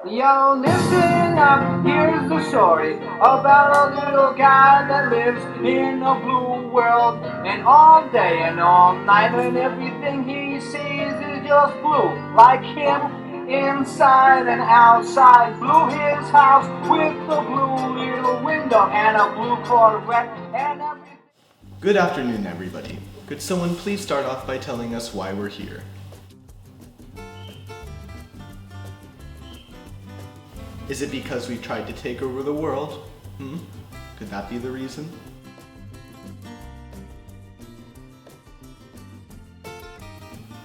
Yo, listen up, here's the story about a little guy that lives in a blue world. And all day and all night, and everything he sees is just blue. Like him, inside and outside. Blue his house with a blue little window and a blue Corvette and everything. Good afternoon, everybody. Could someone please start off by telling us why we're here? Is it because we tried to take over the world? Could that be the reason?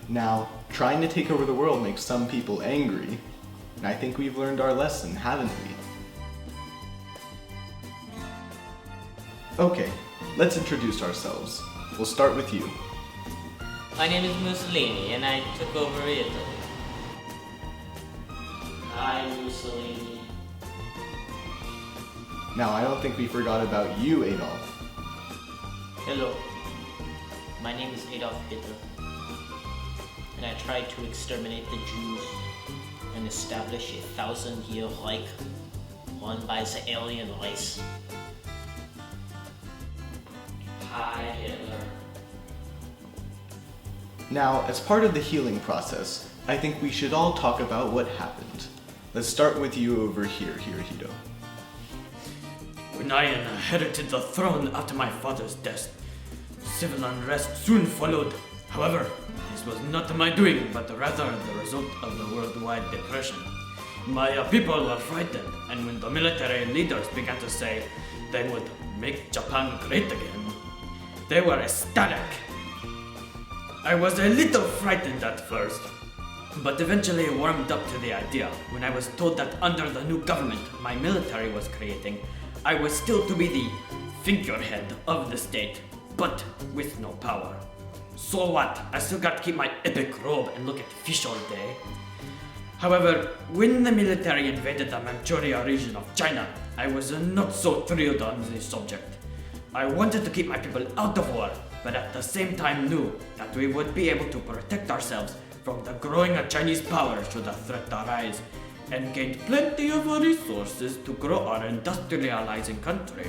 Now, trying to take over the world makes some people angry, and I think we've learned our lesson, haven't we? Okay, let's introduce ourselves. We'll start with you. My name is Mussolini, and I took over Italy. Hi, Mussolini. Now, I don't think we forgot about you, Adolf. Hello. My name is Adolf Hitler, and I tried to exterminate the Jews and establish a 1,000-year Reich run by the alien race. Hi, Hitler. Now, as part of the healing process, I think we should all talk about what happened. Let's start with you over here, Hirohito. When I inherited the throne after my father's death, civil unrest soon followed. However, this was not my doing, but rather the result of the worldwide depression. My people were frightened, and when the military leaders began to say they would make Japan great again, they were ecstatic. I was a little frightened at first, but eventually warmed up to the idea when I was told that under the new government my military was creating, I was still to be the figurehead of the state, but with no power. So what? I still got to keep my epic robe and look at fish all day. However, when the military invaded the Manchuria region of China, I was not so thrilled on the subject. I wanted to keep my people out of war, but at the same time knew that we would be able to protect ourselves from the growing Chinese power should a threat arise, and gained plenty of resources to grow our industrializing country.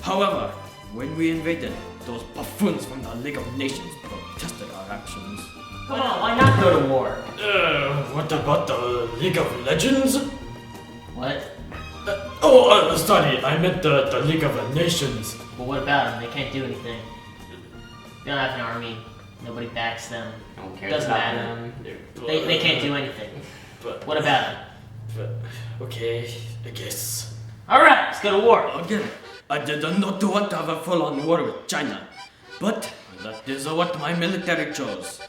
However, when we invaded, those buffoons from the League of Nations protested our actions. Come on, why not go to war? What about the League of Legends? What? Sorry, I meant the League of Nations. Well, what about them? They can't do anything. They don't have an army. Nobody backs them. No one cares Doesn't about matter. them. They can't do anything. But, What about them? okay, I guess. Alright, let's go to war. Again, I did not want to have a full-on war with China, but that is what my military chose.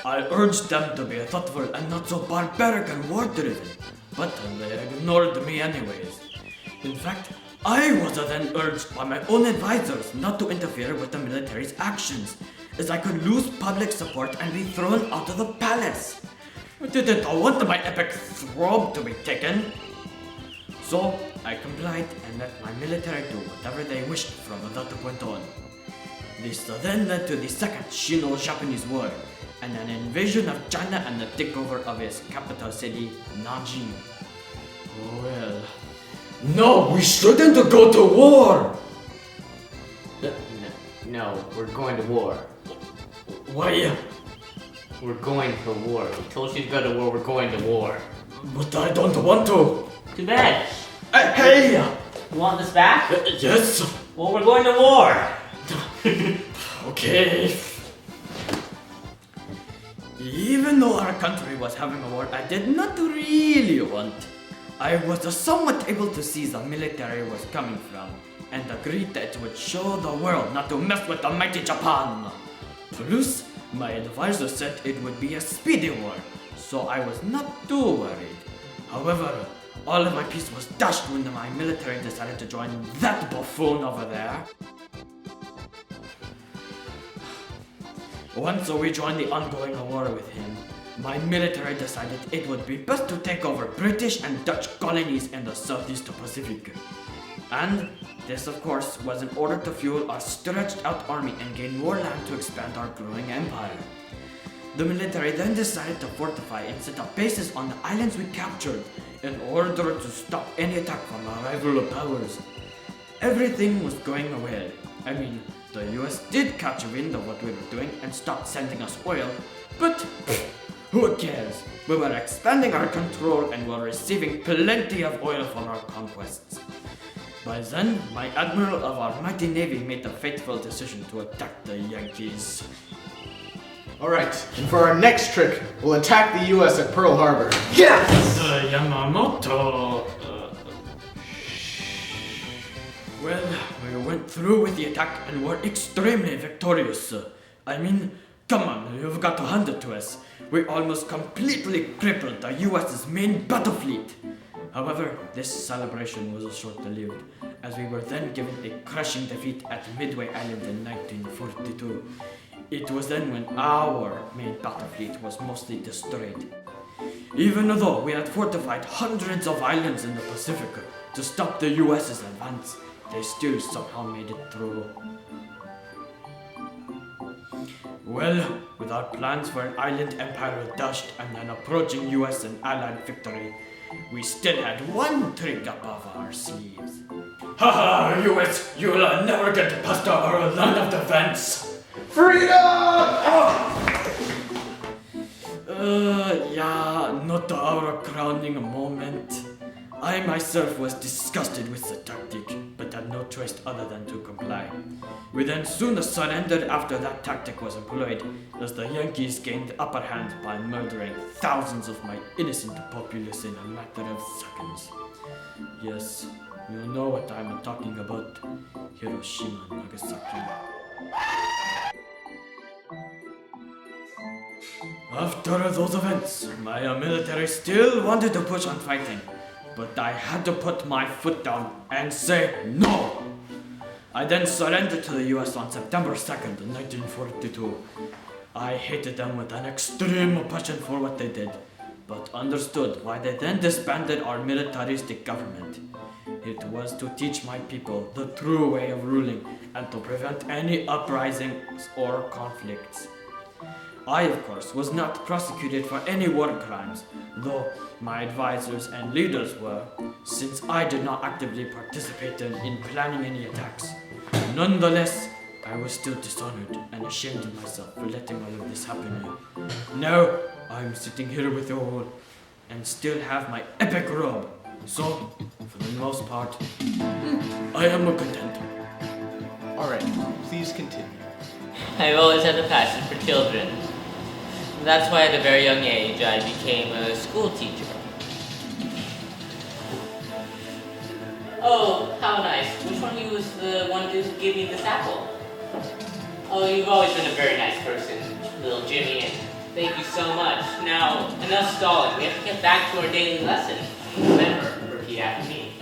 I urged them to be thoughtful and not so barbaric and war-driven, but they ignored me anyways. In fact, I was then urged by my own advisors not to interfere with the military's actions, as I could lose public support and be thrown out of the palace. I didn't want my epic robe to be taken. So I complied and let my military do whatever they wished from that point on. This then led to the Second Sino-Japanese War and an invasion of China and the takeover of its capital city, Nanjing. Well, no, we shouldn't go to war! No, we're going to war. Why? We're going to war. We told you to go to war, we're going to war. But I don't want to. Too bad. Hey! You want this back? Yes! Well, we're going to war. Okay. Even though our country was having a war I did not really want, I was somewhat able to see the military was coming from, and agreed that it would show the world not to mess with the mighty Japan. Plus, my advisor said it would be a speedy war, so I was not too worried. However, all of my peace was dashed when my military decided to join that buffoon over there. Once we joined the ongoing war with him, my military decided it would be best to take over British and Dutch colonies in the Southeast Pacific. And this, of course, was in order to fuel our stretched out army and gain more land to expand our growing empire. The military then decided to fortify and set up bases on the islands we captured in order to stop any attack from our rival powers. Everything was going well. I mean, the US did catch wind of what we were doing and stopped sending us oil, but who cares? We were expanding our control and were receiving plenty of oil from our conquests. By then, my admiral of our mighty navy made the fateful decision to attack the Yankees. Alright, and for our next trick, we'll attack the US at Pearl Harbor. Yes! Yamamoto. Well, we went through with the attack and were extremely victorious. I mean, come on, you've got to hand it to us. We almost completely crippled the US's main battle fleet. However, this celebration was short-lived, as we were then given a crushing defeat at Midway Island in 1942. It was then when our main battle fleet was mostly destroyed. Even though we had fortified hundreds of islands in the Pacific to stop the US's advance, they still somehow made it through. Well, with our plans for an island empire dashed and an approaching US and Allied victory, we still had one trick up our sleeves. Haha, US, you'll never get past our line of defense! Freedom! Yeah, not our crowning moment. I myself was disgusted with the tactic, but had no choice other than to comply. We then soon surrendered after that tactic was employed, as the Yankees gained the upper hand by murdering thousands of my innocent populace in a matter of seconds. Yes, you know what I'm talking about. Hiroshima and Nagasaki. After those events, my military still wanted to push on fighting, but I had to put my foot down and say no! I then surrendered to the US on September 2nd, 1942. I hated them with an extreme passion for what they did, but understood why they then disbanded our militaristic government. It was to teach my people the true way of ruling and to prevent any uprisings or conflicts. I, of course, was not prosecuted for any war crimes, though my advisors and leaders were, since I did not actively participate in planning any attacks. Nonetheless, I was still dishonored and ashamed of myself for letting all of this happen. Now, I'm sitting here with you all, and still have my epic robe. So, for the most part, I am content. Alright, please continue. I've always had a passion for children. That's why at a very young age I became a school teacher. Oh, how nice. Which one of you was the one who gave me this apple? Oh, you've always been a very nice person, little Jimmy, and thank you so much. Now, enough stalling. We have to get back to our daily lesson. Remember, repeat after me.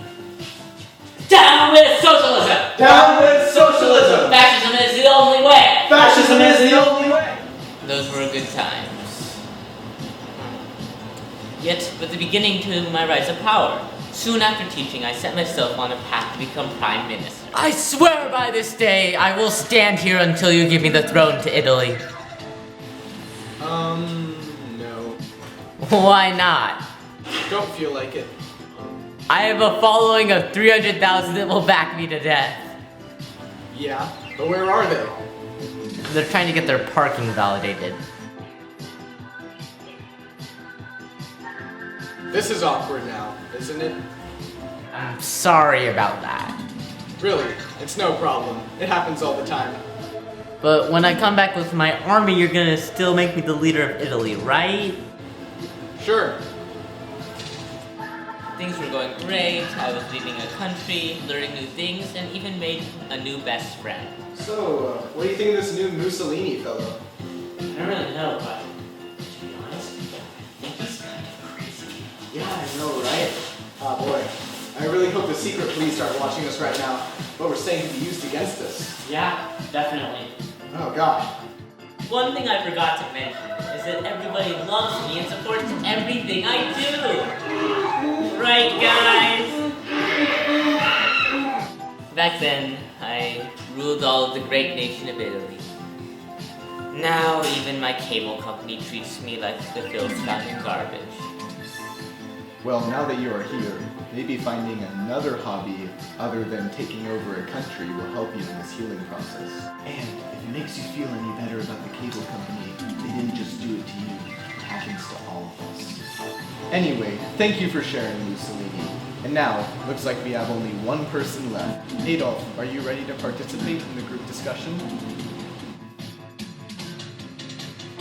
Down with socialism! Down with socialism! Fascism is the only way! Fascism is the only way! Those were good times. Yet, with the beginning to my rise of power, soon after teaching, I set myself on a path to become Prime Minister. I swear by this day, I will stand here until you give me the throne to Italy. No. Why not? Don't feel like it. I have a following of 300,000 that will back me to death. Yeah, but where are they? They're trying to get their parking validated. This is awkward now, isn't it? I'm sorry about that. Really, it's no problem. It happens all the time. But when I come back with my army, you're gonna still make me the leader of Italy, right? Sure. Things were going great, I was leading a country, learning new things, and even made a new best friend. So, what do you think of this new Mussolini fellow? I don't really know, but to be honest, I think he's kind of crazy. Yeah, I know, right? Oh boy. I really hope the secret police aren't watching us right now. What we're saying can be used against us. Yeah, definitely. Oh god. One thing I forgot to mention is that everybody loves me and supports everything I do. Right, guys? Back then, I ruled all of the great nation of Italy. Now, even my cable company treats me like the filth found in garbage. Well, now that you are here, maybe finding another hobby other than taking over a country will help you in this healing process. And if it makes you feel any better about the cable company, they didn't just do it to you. It happens to all of us. Anyway, thank you for sharing, Mussolini. And now, looks like we have only one person left. Adolf, are you ready to participate in the group discussion?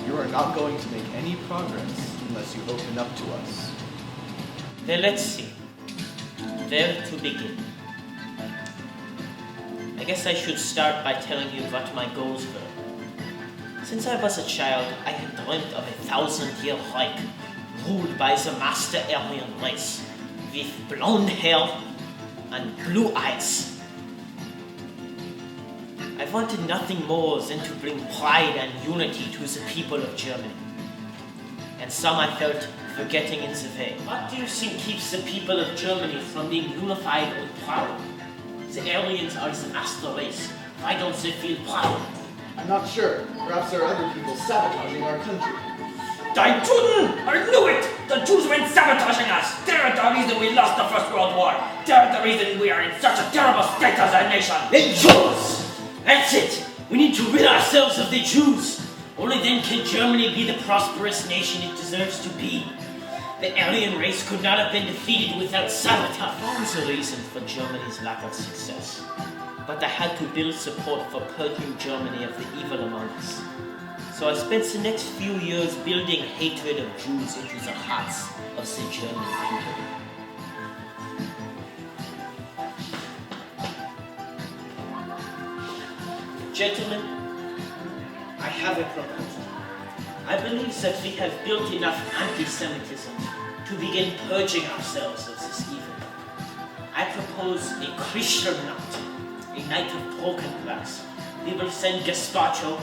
You are not going to make any progress unless you open up to us. Then let's see. Where to begin? I guess I should start by telling you what my goals were. Since I was a child, I had dreamt of a 1,000-year Reich ruled by the master Aryan race with blonde hair and blue eyes. I wanted nothing more than to bring pride and unity to the people of Germany. And some I felt were getting in the way. What do you think keeps the people of Germany from being unified and proud? The Aryans are the master race. Why don't they feel proud? I'm not sure. Perhaps there are other people sabotaging our country. Die Juden! I knew it! The Jews went sabotaging us! They're the reason we lost the First World War! They're the reason we are in such a terrible state as a nation! The Jews! That's it! We need to rid ourselves of the Jews! Only then can Germany be the prosperous nation it deserves to be. The Aryan race could not have been defeated without sabotage. That was the reason for Germany's lack of success. But I had to build support for purging Germany of the evil among us. So I spent the next few years building hatred of Jews into the hearts of the German people. Gentlemen, I have a proposal. I believe that we have built enough anti-Semitism to begin purging ourselves of this evil. I propose a Christian night, a night of broken glass. We will send Gestapo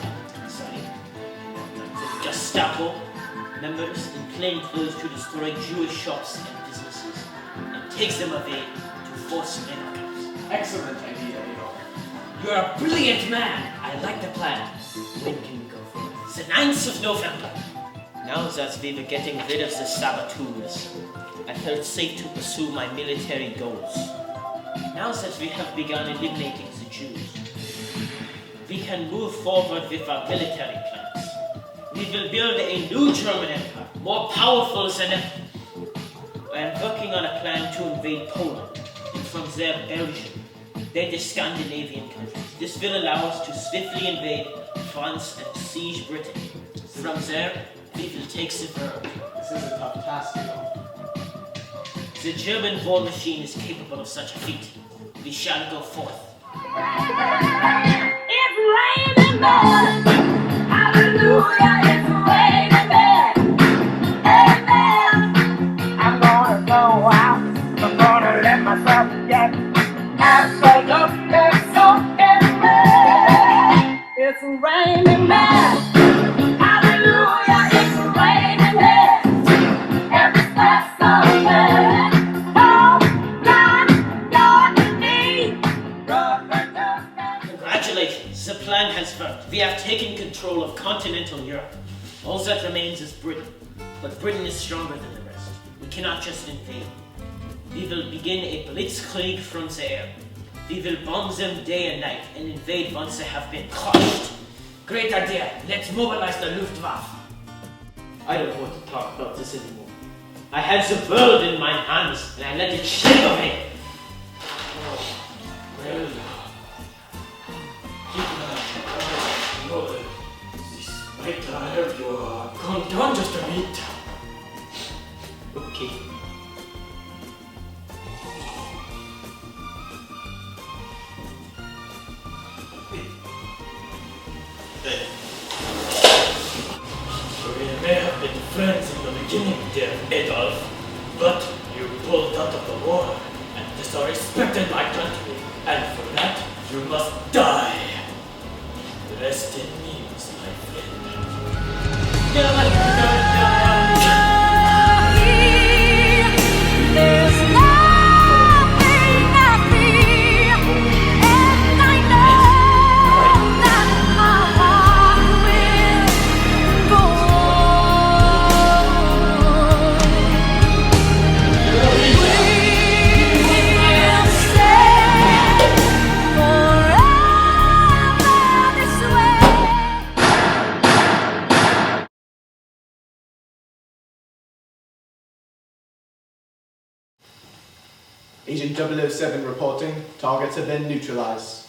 members in plain clothes to destroy Jewish shops and businesses and take them away to force miracles. Excellent idea, Adolf. You're a brilliant man. I like the plan. When can we go for it? The 9th of November. Now that we were getting rid of the saboteurs, I felt safe to pursue my military goals. Now that we have begun eliminating the Jews, we can move forward with our military plans. We will build a new German empire, more powerful than ever. I am working on a plan to invade Poland, and from there Belgium, then the Scandinavian countries. This will allow us to swiftly invade France and siege Britain. From there, we will take the world. This is a tough task, Adolf. The German war machine is capable of such a feat. We shall go forth. It's raining men. Hallelujah, it's raining men. Amen. I'm gonna go out. I'm gonna let myself get absolutely soaking wet. It's raining men. Hallelujah, it's raining men. Every step's a man. Congratulations, the plan has worked. We have taken control of continental Europe. All that remains is Britain. But Britain is stronger than the rest. We cannot just invade. We will begin a blitzkrieg from the air. We will bomb them day and night and invade once they have been crushed. Great idea. Let's mobilize the Luftwaffe. I don't want to talk about this anymore. I had the world in my hands and I let it slip away. Well, this might help you calm down just a bit. Okay. We may have been friends in the beginning, dear Adolf, but you pulled out of the war and disrespected my country, and for that you must die. Rest in peace, my friend. There's nothing I fear, and I know that my heart will go on. Agent 007 reporting. Targets have been neutralized.